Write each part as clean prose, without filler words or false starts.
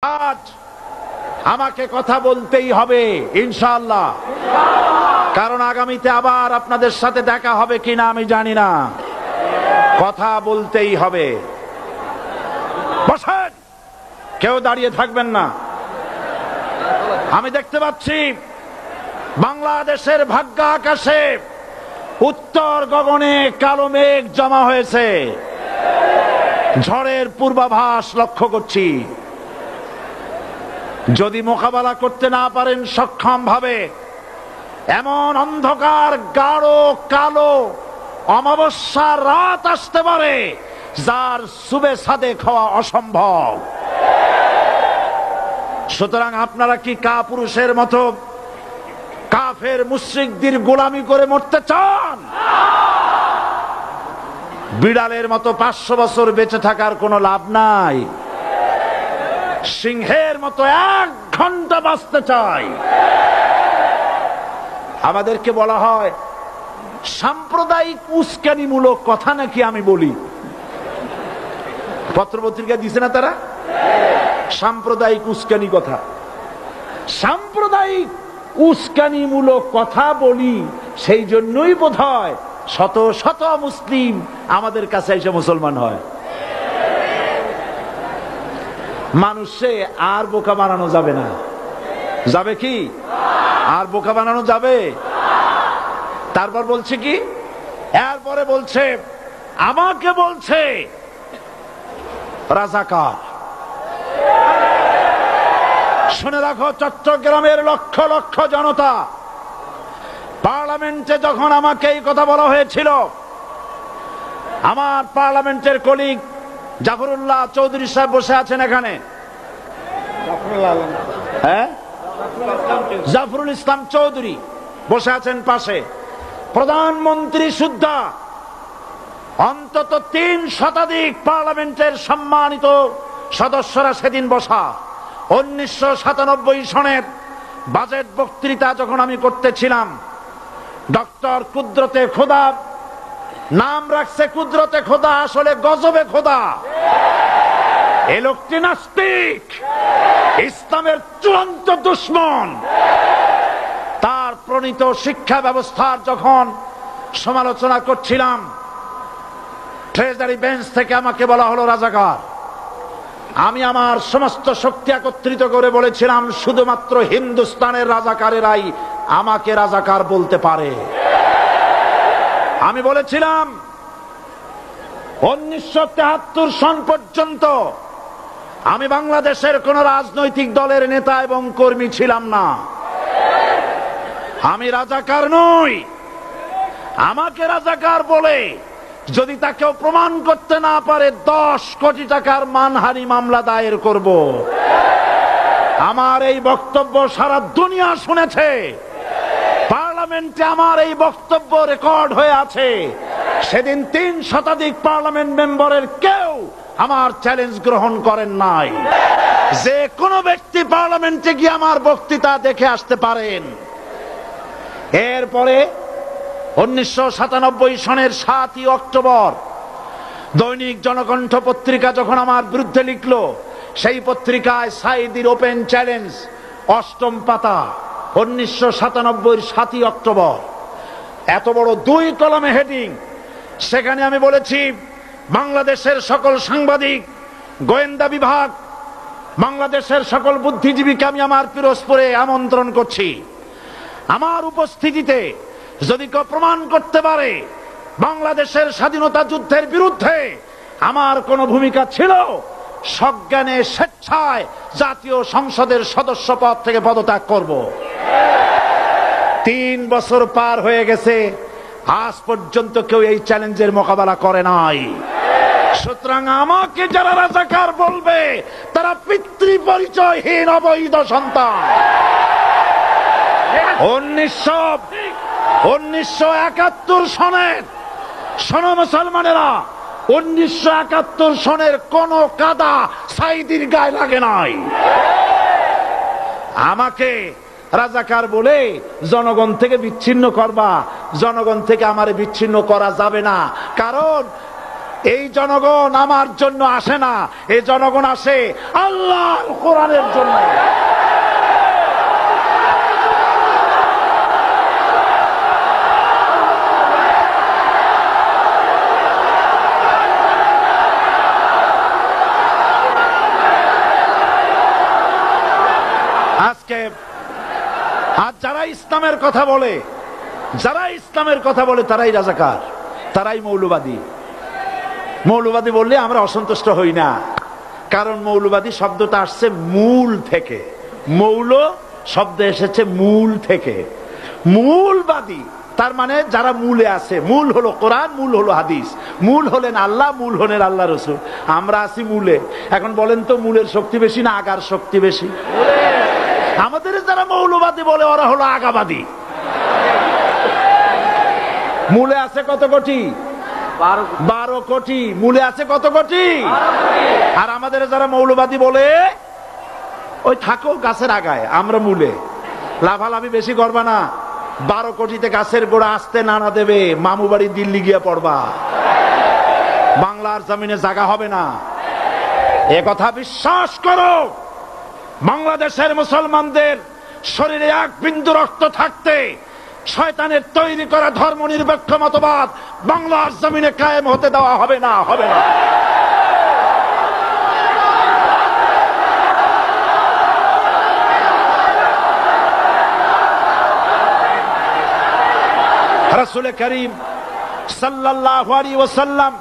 আজ আমাকে কথা বলতেই হবে ইনশাআল্লাহ, কারণ আগামীতে আবার আপনাদের সাথে দেখা হবে কিনা আমি জানি না। কথা বলতেই হবে। বসেন, কেউ দাঁড়িয়ে থাকবেন না। আমি দেখতে পাচ্ছি বাংলাদেশের ভাগ্য আকাশে উত্তর গগনে কালো মেঘ জমা হয়েছে, ঝড়ের পূর্বাভাস লক্ষ্য করছি। যদি মোকাবেলা করতে না পারেন সক্ষম ভাবে, এমন অন্ধকার গাঢ় কালো অমাবস্যার রাত আসতে পারে যার সুবে সাদেক হওয়া অসম্ভব। সুতরাং আপনারা কি কাপুরুষের মতো কাফের মুশরিকদের গোলামি করে মরতে চান? বিড়ালের মতো 500 বছর বেঁচে থাকার কোনো লাভ নাই। সিংহের মতো 1 ঘন্টা বাঁচতে চাই। আমাদেরকে বলা হয় সাম্প্রদায়িক উস্কানিমূলক কথা নাকি আমি বলি। পত্রপত্রিকা দিছে না তারা? সাম্প্রদায়িক উস্কানি কথা, সাম্প্রদায়িক উস্কানিমূলক কথা বলি। সেই জন্যই বোধহয় শত শত মুসলিম আমাদের কাছে এসে মুসলমান হয়। মানুষে আর বোকা বানানো যাবে না। যাবে কি? আর বোকা বানানো যাবে? তারপর বলছে কি, এরপরে বলছে আমাকে বলছে রাজাকার। শুনে রাখো চট্টগ্রামের লক্ষ লক্ষ জনতা, পার্লামেন্টে যখন আমাকে এই কথা বলা হয়েছিল, আমার পার্লামেন্টের কলিগ জাফরুল্লাহ চৌধুরী সাহেব বসে আছেন এখানে, হ্যাঁ, জাফরুল ইসলাম চৌধুরী বসে আছেন পাশে, প্রধানমন্ত্রী সুদ্ধা, অন্তত 3 শতাধিক পার্লামেন্টের সম্মানিত সদস্যরা সেদিন বসা। 1997 সনের বাজেট বক্তৃতা যখন আমি করতেছিলাম, ডক্টর কুদরতে খোদা, নাম রাখছে কুদরতে খোদা, আসলে গজবে খোদা। এই লোকটি নাস্তিক, ইসলামের চূড়ান্ত দুশমন। তার প্রণীত শিক্ষা ব্যবস্থার যখন সমালোচনা করছিলাম, ট্রেজারি বেঞ্চ থেকে আমাকে বলা হলো রাজাকার। আমি আমার সমস্ত শক্তি একত্রিত করে বলেছিলাম শুধুমাত্র হিন্দুস্তানের রাজাকারেরাই আমাকে রাজাকার বলতে পারে। আমি বলেছিলাম 1973 সন পর্যন্ত আমি বাংলাদেশের কোন রাজনৈতিক দলের নেতা এবং কর্মী ছিলাম না। আমি রাজাকার নই। আমাকে রাজাকার বলে যদি তাকেও প্রমাণ করতে না পারে 10 কোটি টাকার মানহানি মামলা দায়ের করব। আমার এই বক্তব্য সারা দুনিয়া শুনেছে। পার্লামেন্টে আমার এই বক্তব্য রেকর্ড হয়ে আছে। সেদিন 3 শতাধিক পার্লামেন্ট মেম্বারের কেউ আমার চ্যালেঞ্জ গ্রহণ করেন নাই। যে কোনো ব্যক্তি পার্লামেন্টে গিয়ে আমার বক্তৃতা দেখে আসতে পারেন। এরপরে 1997 সনের 7 অক্টোবর দৈনিক জনকণ্ঠ পত্রিকা যখন আমার বিরুদ্ধে লিখলো, সেই পত্রিকায় সাইদির ওপেন চ্যালেঞ্জ 8ম পাতা, 1997 7 অক্টোবর, এত বড় 2 কলামে হেডিং। সেখানে আমি বলেছি বাংলাদেশের সকল সাংবাদিক, গোয়েন্দা বিভাগ, বাংলাদেশের সকল বুদ্ধিজীবীকে আমি আমার পিরোজপুরে আমন্ত্রণ করছি। আমার উপস্থিতিতে যদি কেউ প্রমাণ করতে পারে বাংলাদেশের স্বাধীনতা যুদ্ধের বিরুদ্ধে আমার কোনো ভূমিকা ছিল, সজ্ঞানে স্বেচ্ছায় জাতীয় সংসদের সদস্য পদ থেকে পদত্যাগ করব। 3 বছর পার হয়ে গেছে, আজ পর্যন্ত কেউ এই চ্যালেঞ্জের মোকাবেলা করে নাই। সুতরাং আমাকে যারা রাজাকার বলবে তারা পিতৃ পরিচয়হীন অবৈধ সন্তান। 1971 সনের, শোনো মুসলমানেরা, 1971 সনের কোন কাদা সাইদির গায়ে লাগে নাই। আমাকে রাজাকার বলে জনগণ থেকে বিচ্ছিন্ন করবা, জনগণ থেকে আমারে বিচ্ছিন্ন করা যাবে না। কারণ এই জনগণ আমার জন্য আসে না, এই জনগণ আসে আল্লাহর কোরআনের জন্য। আজকে আর যারা ইসলামের কথা বলে, তারাই রাজাকার, তারাই মৌলবাদী। মৌলবাদী বললে আমরা অসন্তুষ্ট হই না, কারণ মৌলবাদী শব্দটা আসছে মূল থেকে। মৌল শব্দ এসেছে মূল থেকে। মূলবাদী তার মানে যারা মূলে আছে। মূল হলো কোরআন, মূল হলো হাদিস, মূল হলেন আল্লাহ, মূল হলেন আল্লাহ রসুল। আমরা আছি মূলে। এখন বলেন তো মূলের শক্তি বেশি না আগার শক্তি বেশি? আমাদের যারা মৌলবাদী বলে ওরা হলো আগাবাদী। মূলে আছে কত কোটি? 12 কোটি। মূলে আছে কত কোটি? আর আমাদের যারা মৌলবাদী বলে ওই থাকো গাছের আগায়, আমরা মূলে। লাভালাভি বেশি করবা না, 12 কোটিতে গাছের গোড়া আসতে নানা দেবে, মামু বাড়ি দিল্লি গিয়ে পড়বা, বাংলার জমিনে জায়গা হবে না। এ কথা বিশ্বাস করো। বাংলাদেশের মুসলমানদের শরীরে এক বিন্দু রক্ত থাকতে শয়তানের তৈরি করা ধর্ম নিরপেক্ষ মতবাদ বাংলার জমিনে কায়েম হতে দেওয়া হবে না, হবে না। রাসূল করিম সাল্লাল্লাহু আলাইহি ওয়াসাল্লাম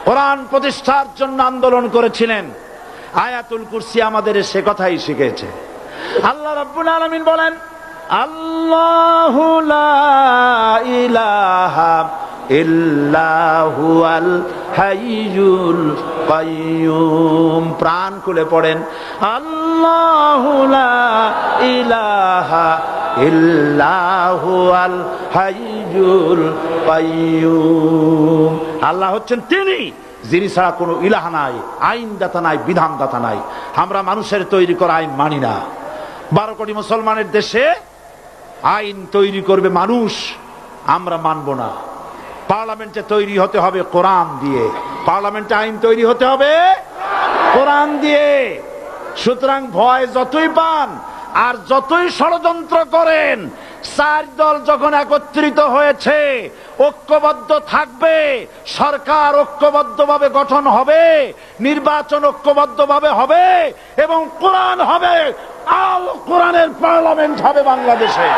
কোরআন প্রতিষ্ঠার জন্য আন্দোলন করেছিলেন। আয়াতুল কুরসি আমাদের সে কথাই শিখেছে। আল্লাহ রাব্বুল আলামিন বলেন, আল্লাহু লা ইলাহা ইল্লা হুয়াল হাইয়ুল কাইয়্যুম। প্রাণ খুলে পড়েন, আল্লাহু লা ইলাহা ইল্লা হুয়াল হাইয়ুল কাইয়্যুম। আল্লাহ হচ্ছেন তিনি, যিনি ছাড়া কোনো ইলাহা নাই, আইনদাতা নাই, বিধানদাতা নাই। আমরা মানুষের তৈরি করা আইন মানি না। 12 কোটি মুসলমানের দেশে আইন তৈরি করবে মানুষ, আমরা মানব না। পার্লামেন্টে তৈরি হতে হবে কোরআন দিয়ে, পার্লামেন্টে আইন তৈরি হতে হবে কোরআন দিয়ে। সুতরাং ভয় যতই পান আর যতই ষড়যন্ত্র করেন, 4 দল যখন একত্রিত হয়েছে, ঐক্যবদ্ধ থাকবে, সরকার ঐক্যবদ্ধভাবে গঠন হবে, নির্বাচন ঐক্যবদ্ধভাবে হবে এবং কোরআন হবে, আল কোরআনের পার্লামেন্ট হবে বাংলাদেশে।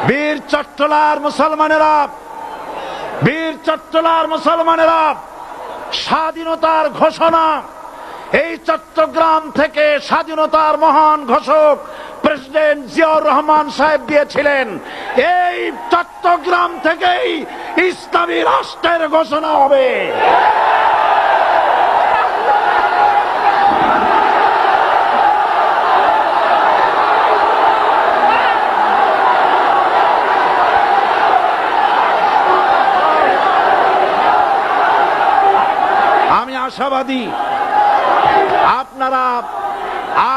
বীর চট্টলার মুসলমানেরা, বীর চট্টলার মুসলমানেরা স্বাধীনতার ঘোষণা এই চট্টগ্রাম থেকে স্বাধীনতার মহান ঘোষক প্রেসিডেন্ট জিয়াউর রহমান সাহেব দিয়েছিলেন। এই চট্টগ্রাম থেকেই ইসলামী রাষ্ট্রের ঘোষণা হবে। আশাবাদী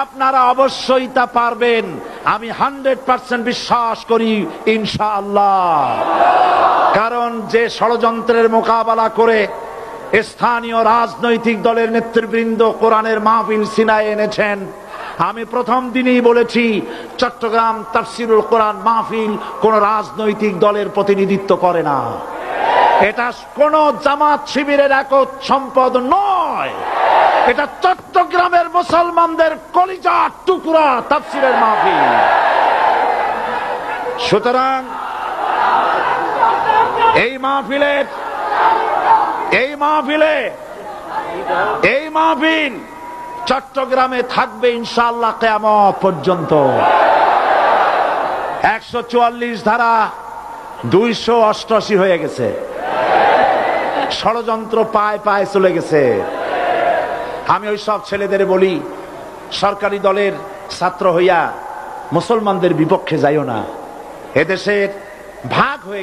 আপনারা অবশ্যই তা পারবেন। আমি 100% বিশ্বাস করি ইনশাআল্লাহ। কারণ যে ষড়যন্ত্রের মোকাবেলা করে স্থানীয় রাজনৈতিক দলের নেতৃবৃন্দ কোরআনের মাহফিল সিনায় এনেছেন, আমি প্রথম দিনই বলেছি চট্টগ্রাম তাফসিরুল কোরআন মাহফিল কোন রাজনৈতিক দলের প্রতিনিধিত্ব করে না। এটা কোন জামাত শিবিরের একক সম্পদ নয়, এটা চট্টগ্রামের মুসলমানদের কলিজার টুকরা তাফসিরের মাহফিল। সুতরাং এই মাহফিল চট্টগ্রামে থাকবে ইনশাআল্লাহ কিয়ামত পর্যন্ত। 144 ধারা 288 হয়ে গেছে, ষড়যন্ত্র পায় পায় চলে গেছে। আমি ওই সব ছেলেদের বলি, সরকারি দলের ছাত্র হইয়া মুসলমানদের বিপক্ষে যাইও না। এদেশের ভাগ হয়ে